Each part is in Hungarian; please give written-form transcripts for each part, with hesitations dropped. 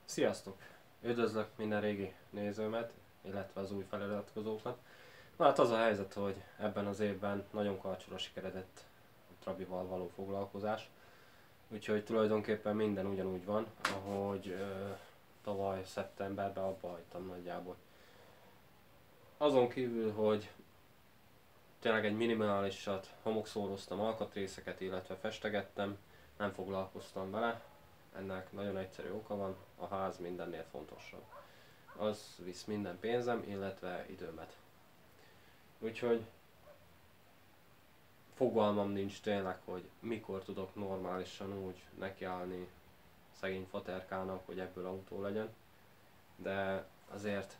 Sziasztok! Üdvözlök minden régi nézőmet, illetve az új feliratkozókat. Na hát az a helyzet, hogy ebben az évben nagyon karcsúra sikeredett a Trabival való foglalkozás. Úgyhogy tulajdonképpen minden ugyanúgy van, ahogy tavaly szeptemberben abba hagytam nagyjából. Azon kívül, hogy tényleg egy minimálisat homokszóroztam, alkatrészeket, illetve festegettem, nem foglalkoztam vele. Ennek nagyon egyszerű oka van, a ház mindennél fontosabb. Az visz minden pénzem, illetve időmet. Úgyhogy fogalmam nincs tényleg, hogy mikor tudok normálisan úgy nekiállni szegény faterkának, hogy ebből autó legyen. De azért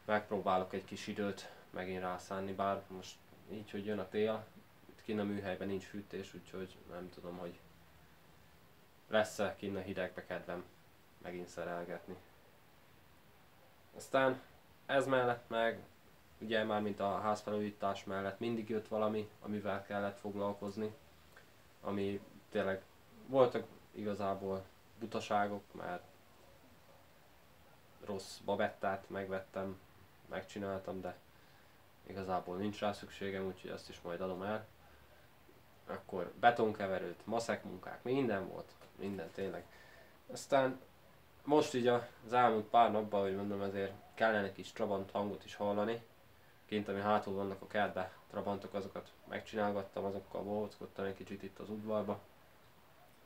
megpróbálok egy kis időt megint rászánni, bár most így, hogy jön a tél, itt kinn a műhelyben nincs fűtés, úgyhogy nem tudom, hogy lesz-e kinn a hidegbe kedvem megint szerelgetni. Aztán ez mellett meg, ugye már mint a házfelújítás mellett mindig jött valami, amivel kellett foglalkozni, ami tényleg voltak igazából butaságok, mert rossz babettát megvettem, megcsináltam, de igazából nincs rá szükségem, úgyhogy azt is majd adom el. Akkor betonkeverőt, maszek munkák, minden volt, minden tényleg. Aztán most így az elmúlt pár napban, hogy mondom, azért kellene egy kis trabant hangot is hallani. Kint, ami hátul vannak a kertbe, trabantok, azokat megcsinálgattam, azokkal bohóckodtam egy kicsit itt az udvarba.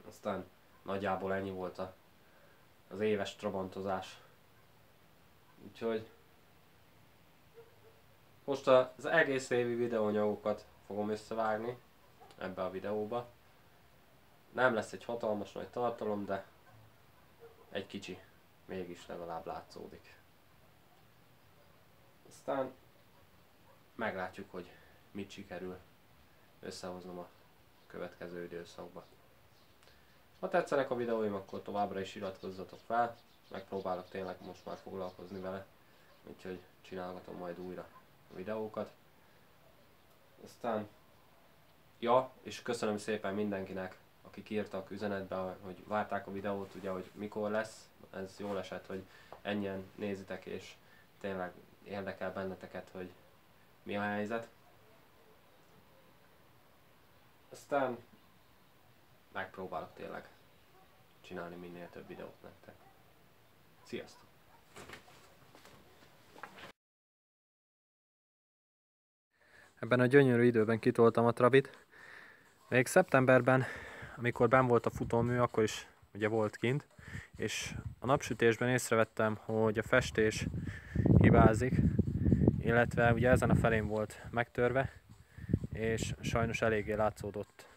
Aztán nagyjából ennyi volt az éves trabantozás. Úgyhogy most az egész évi videóanyagokat fogom összevágni ebbe a videóba. Nem lesz egy hatalmas nagy tartalom, de egy kicsi mégis legalább látszódik. Aztán meglátjuk, hogy mit sikerül összehoznom a következő időszakban. Ha tetszenek a videóim, akkor továbbra is iratkozzatok fel, megpróbálok tényleg most már foglalkozni vele, úgyhogy csinálgatom majd újra a videókat. Aztán, ja, és köszönöm szépen mindenkinek, akik írtak üzenetbe, hogy várták a videót, ugye, hogy mikor lesz. Ez jól esett, hogy ennyien nézitek, és tényleg érdekel benneteket, hogy mi a helyzet. Aztán megpróbálok tényleg csinálni minél több videót nektek. Sziasztok! Ebben a gyönyörű időben kitoltam a Trabit. Még szeptemberben, amikor benn volt a futómű, akkor is ugye volt kint, és a napsütésben észrevettem, hogy a festés hibázik, illetve ugye ezen a felén volt megtörve, és sajnos eléggé látszódott.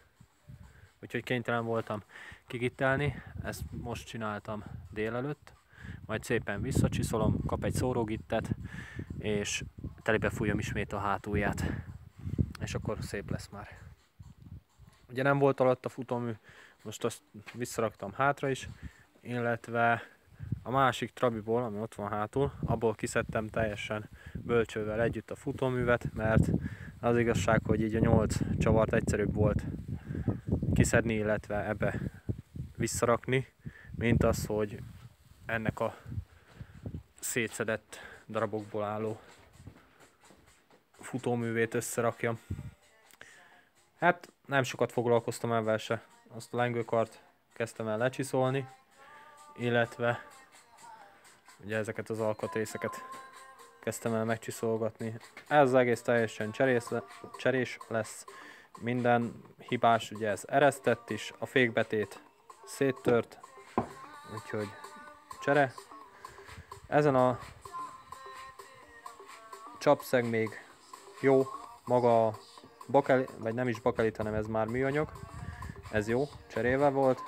Úgyhogy kénytelen voltam kigittelni, ezt most csináltam délelőtt, majd szépen visszacsiszolom, kap egy szórógittet, és telibe fújom ismét a hátulját, és akkor szép lesz már. Ugye nem volt alatt a futómű, most azt visszaraktam hátra is, illetve a másik Trabiból, ami ott van hátul, abból kiszedtem teljesen bölcsővel együtt a futóművet, mert az igazság, hogy így a 8 csavart egyszerűbb volt kiszedni, illetve ebbe visszarakni, mint az, hogy ennek a szétszedett darabokból álló futóművét összerakjam. Hát nem sokat foglalkoztam ebben se. Azt a lengőkart kezdtem el lecsiszolni, illetve ugye ezeket az alkatrészeket kezdtem el megcsiszolgatni. Ez az egész teljesen cserés lesz. Minden hibás, ugye ez eresztett is, a fékbetét széttört, úgyhogy csere. Ezen a csapszeg még jó, maga a bakelit, vagy nem is bakelit, hanem ez már műanyag. Ez jó, cseréve volt.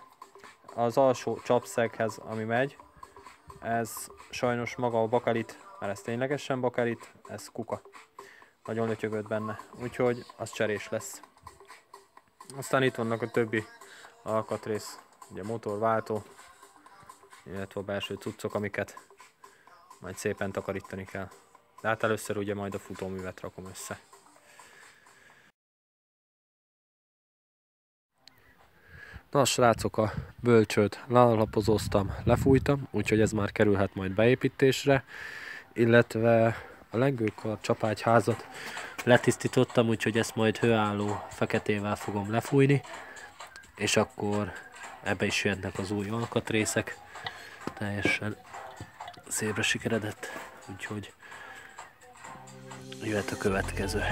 Az alsó csapszeghez, ami megy, ez sajnos maga a bakelit, mert ez ténylegesen bakelit, ez kuka. Nagyon lötyögött benne, úgyhogy az cserés lesz. Aztán itt vannak a többi alkatrész, ugye motorváltó, illetve a belső cuccok, amiket majd szépen takarítani kell. De hát először ugye majd a futóművet rakom össze. Na srácok, a bölcsőt lealapozóztam, lefújtam, úgyhogy ez már kerülhet majd beépítésre, illetve a lengőkar csapágyházat letisztítottam, úgyhogy ezt majd hőálló feketével fogom lefújni, és akkor ebbe is jönnek az új alkatrészek, teljesen szépre sikeredett, úgyhogy jöhet a következő.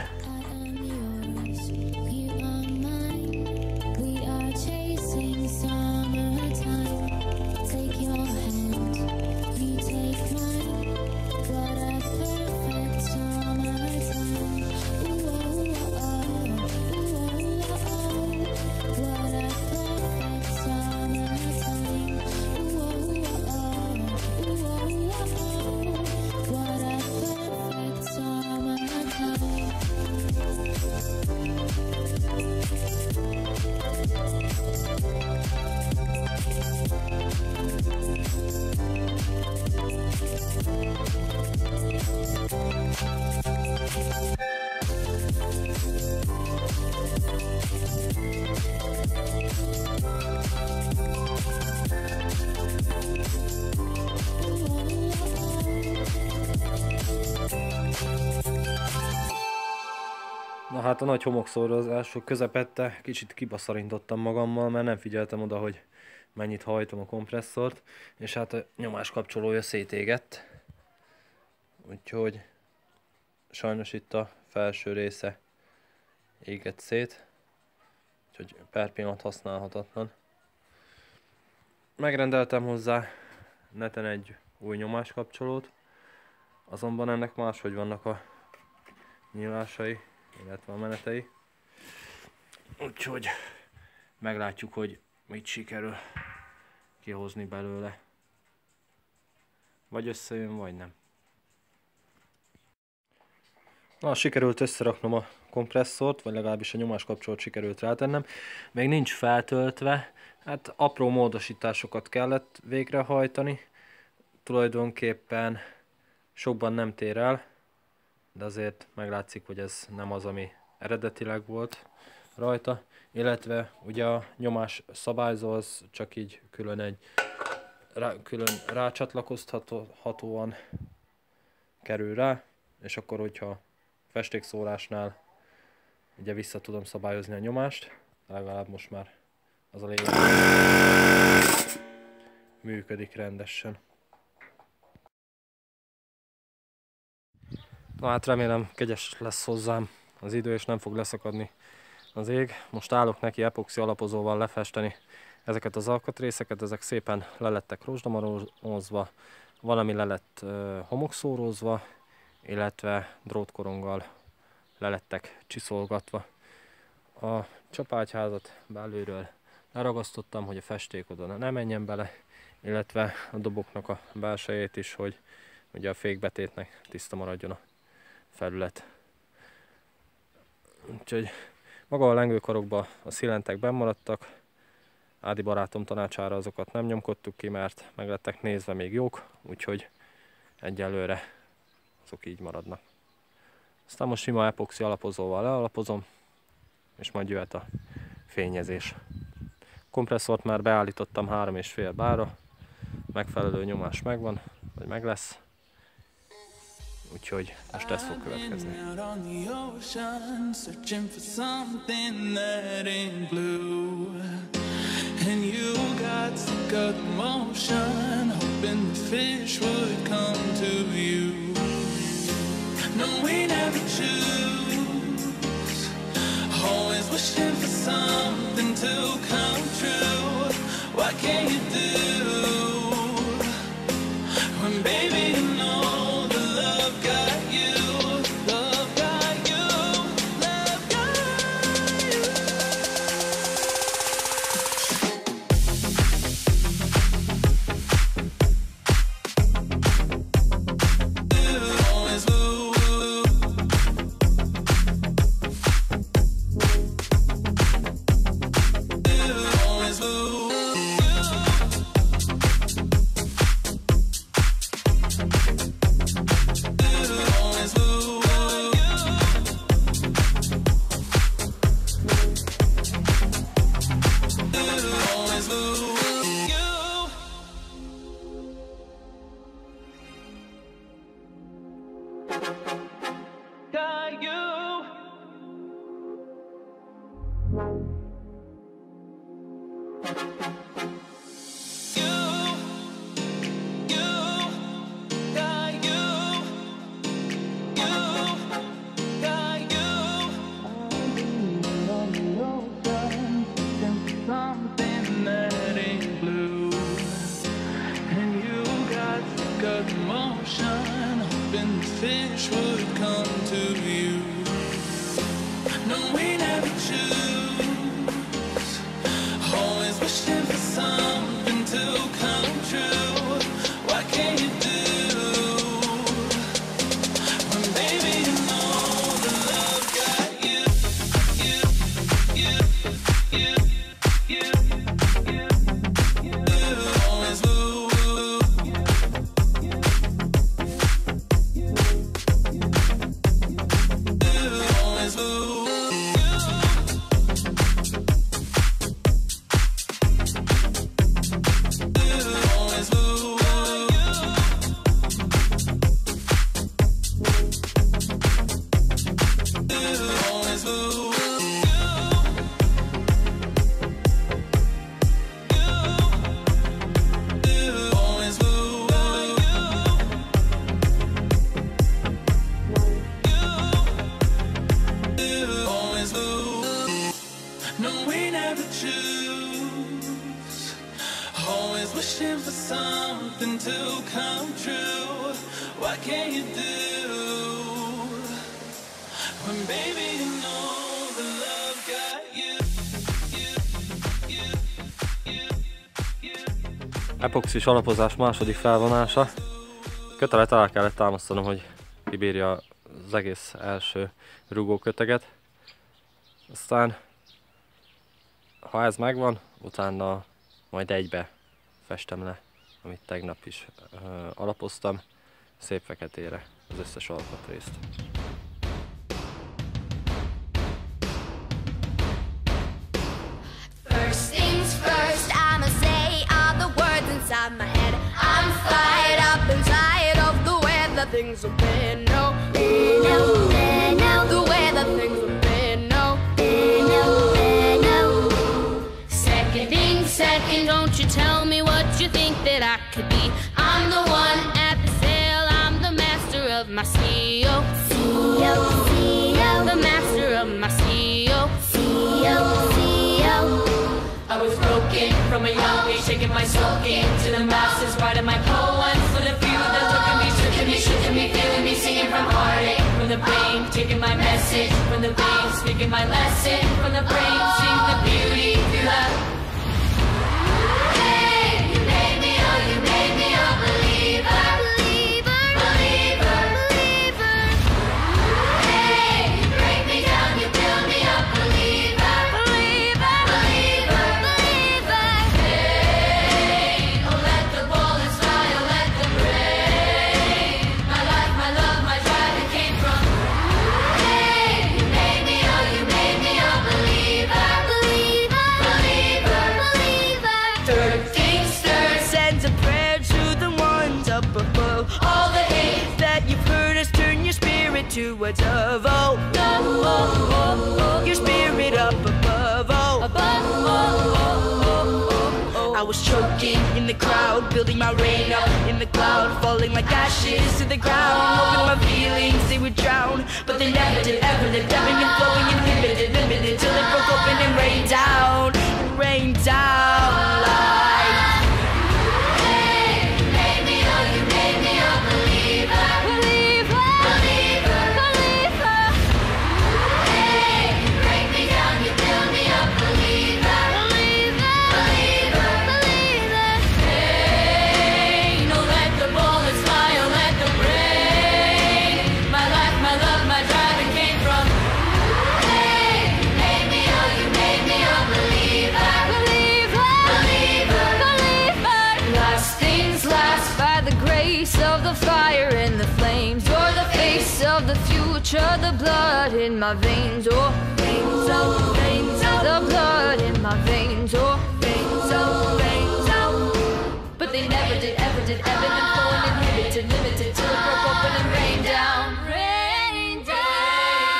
Na hát a nagy homokszórozások közepette kicsit kibaszarintottam magammal, mert nem figyeltem oda, hogy mennyit hajtom a kompresszort, és hát a nyomás kapcsolója szétégett. Úgyhogy sajnos itt a felső része égett szét, úgyhogy per pillanat használhatatlan. Megrendeltem hozzá neten egy új nyomáskapcsolót, azonban ennek máshogy vannak a nyílásai, illetve a menetei. Úgyhogy meglátjuk, hogy mit sikerül kihozni belőle. Vagy összejön, vagy nem. Na, sikerült összeraknom a kompresszort, vagy legalábbis a nyomáskapcsolót sikerült rátennem. Még nincs feltöltve, hát apró módosításokat kellett végrehajtani. Tulajdonképpen sokban nem tér el, de azért meglátszik, hogy ez nem az, ami eredetileg volt rajta. Illetve ugye a nyomás szabályzó az csak így külön rácsatlakozhatóan kerül rá, és akkor, hogyha festékszórásnál ugye vissza tudom szabályozni a nyomást, legalább most már az a lényeg, működik rendesen. Na hát remélem kegyes lesz hozzám az idő, és nem fog leszakadni az ég. Most állok neki epoxi alapozóval lefesteni ezeket az alkatrészeket, ezek szépen lelettek rozsdamarozva, valami le lett homokszórózva, illetve drótkoronggal lelettek csiszolgatva. A csapágyházat belülről leragasztottam, hogy a festék oda ne menjen bele, illetve a doboknak a belsejét is, hogy ugye a fékbetétnek tiszta maradjon a felület. Úgyhogy maga a lengőkarokban a szilentek benn maradtak. Ádi barátom tanácsára azokat nem nyomkodtuk ki, mert meg lettek nézve még jók, úgyhogy egyelőre azok így maradnak. Aztán most sima epoxi alapozóval lealapozom, és majd jöhet a fényezés. Kompresszort már beállítottam 3,5 bárra, megfelelő nyomás megvan, vagy meg lesz. Úgyhogy most ez fog következni. Fish would come to you. No, we never choose. Always wishing for something to come true. What can you do when, baby, you know the love got you, you, you, you, you, you, you. Always woo. No, we never choose. Always wishing for something to come true. What can you do when, baby, you know the love got you, you, you, you, you. Epoxis alapozás második felvonása. Kötelet alá kellett támasztanom, hogy kibírja az egész első rugóköteget. Aztán, ha ez megvan, utána majd egybe festem le, amit tegnap is alapoztam, szép feketére az összes alkatrészt. First things first, I'ma say all the words inside my head. I'm fired up and tired of the way that things have been. No, no, no, the way that things have been. No, no, no. Second, don't you tell me what you think that I could be. I'm the one at the sail, I'm the master of my CEO. CEO, CEO, the master of my CEO. CEO, CEO. I was broken from a young age, taking my soul into the masses, writing my poems for the few that took me, shook me, feeling me, singing from heartache, from the brain, taking my message from the veins, speaking my lesson from the brain, sing the beauty through that. To a dove, oh, oh, oh, oh, your spirit up above, oh, above, oh, oh, oh, oh. I was choking in the crowd, building my rain up in the cloud, falling like ashes to the ground, hoping my feelings they would drown, but they never did, ever did, ebbing and flowing, inhibited, limited, till it broke open and rained down like. The blood in my veins, oh, veins, oh, veins, oh. The blood in my veins, oh, veins, oh, veins, oh. But they never did, ever did, ebbing and flowing, inhibited, limited, till it broke open and rained down, rained down.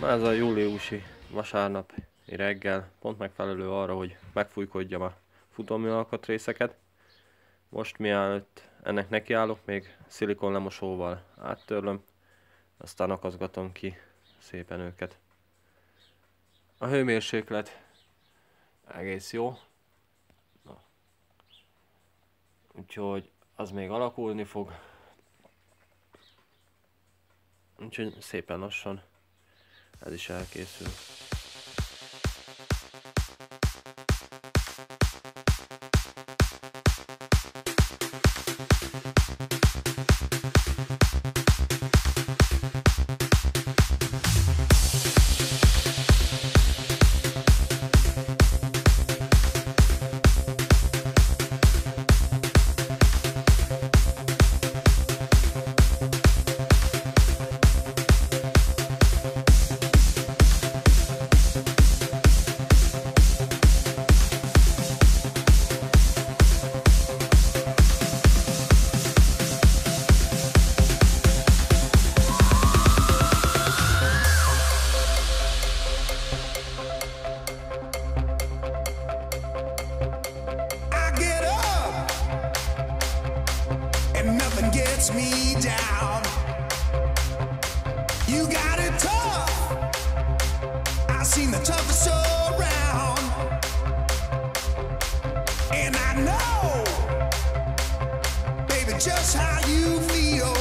Na ez a júliusi vasárnapi reggel pont megfelelő arra, hogy megfújkodjam a futómű alkatrészeket. Most mielőtt ennek nekiállok, még szilikon lemosóval áttörlöm, aztán akaszgatom ki szépen őket. A hőmérséklet egész jó, úgyhogy az még alakulni fog, úgyhogy szépen lassan ez is elkészül. Me down. You got it tough. I've seen the toughest around, and I know, baby, just how you feel.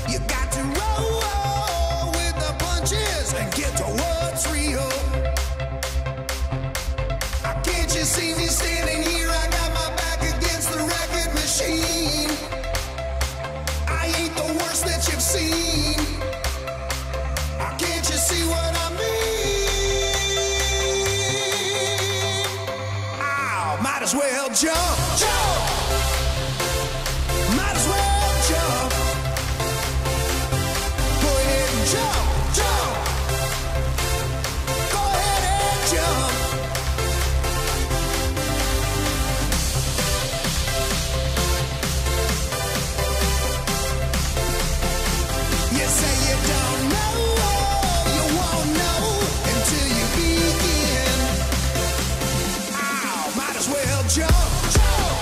You got to roll with the punches and get to what's real. Can't you see me standing here? I got my back against the record machine. I ain't the worst that you've seen. Can't you see what I mean? Ow, might as well jump, jump. Might as well jump. Go ahead and jump, jump. Go ahead and jump. You say you don't know, you won't know until you begin. Ow, might as well jump, jump.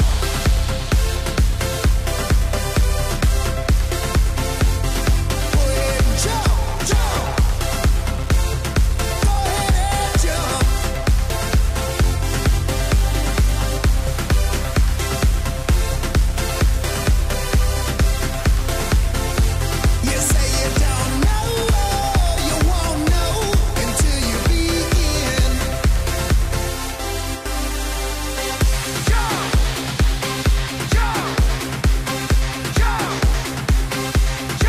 Go ahead and jump, jump. Go ahead and jump. You say you don't know, you won't know until you begin. Jump, jump, jump, jump, jump, jump,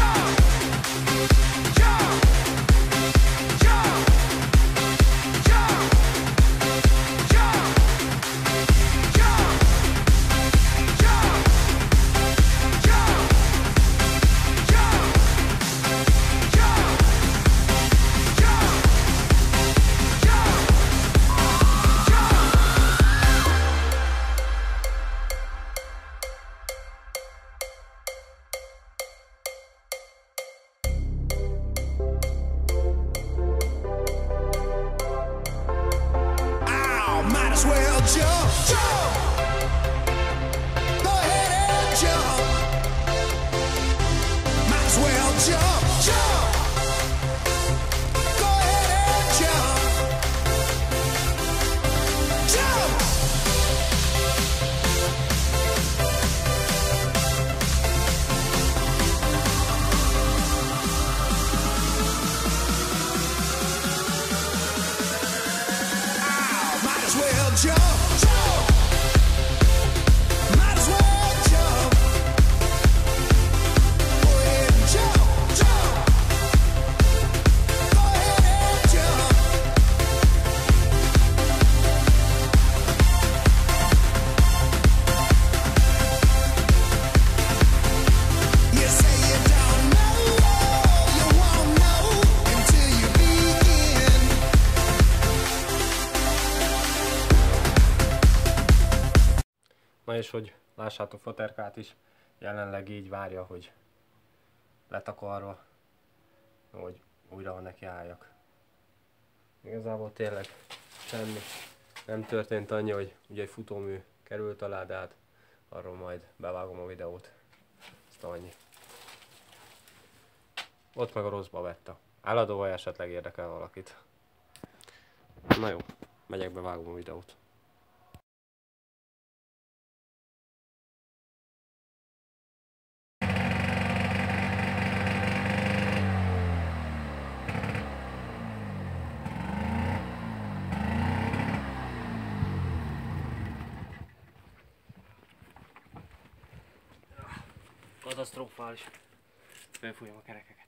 jump, jump, Ow, might as well jump, jump. Go ahead and jump. Might as well jump, jump. Go ahead and jump. Jump. Ow, might as well jump, jump. Might as well jump. Go ahead and jump, jump. Go ahead and jump. You say you don't know, you won't know until you begin. Na és hogy lássátok, Faterkát is jelenleg így várja, hogy letakarva hogy újra neki álljak. Igazából tényleg semmi nem történt, annyi, hogy ugye egy futómű került alá, de hát arról majd bevágom a videót. Ezt annyi. Ott meg a rosszba vette. Eladó, vagy esetleg érdekel valakit. Na jó, megyek, bevágom a videót. Katasztrofális. Felfújom a kerekeket.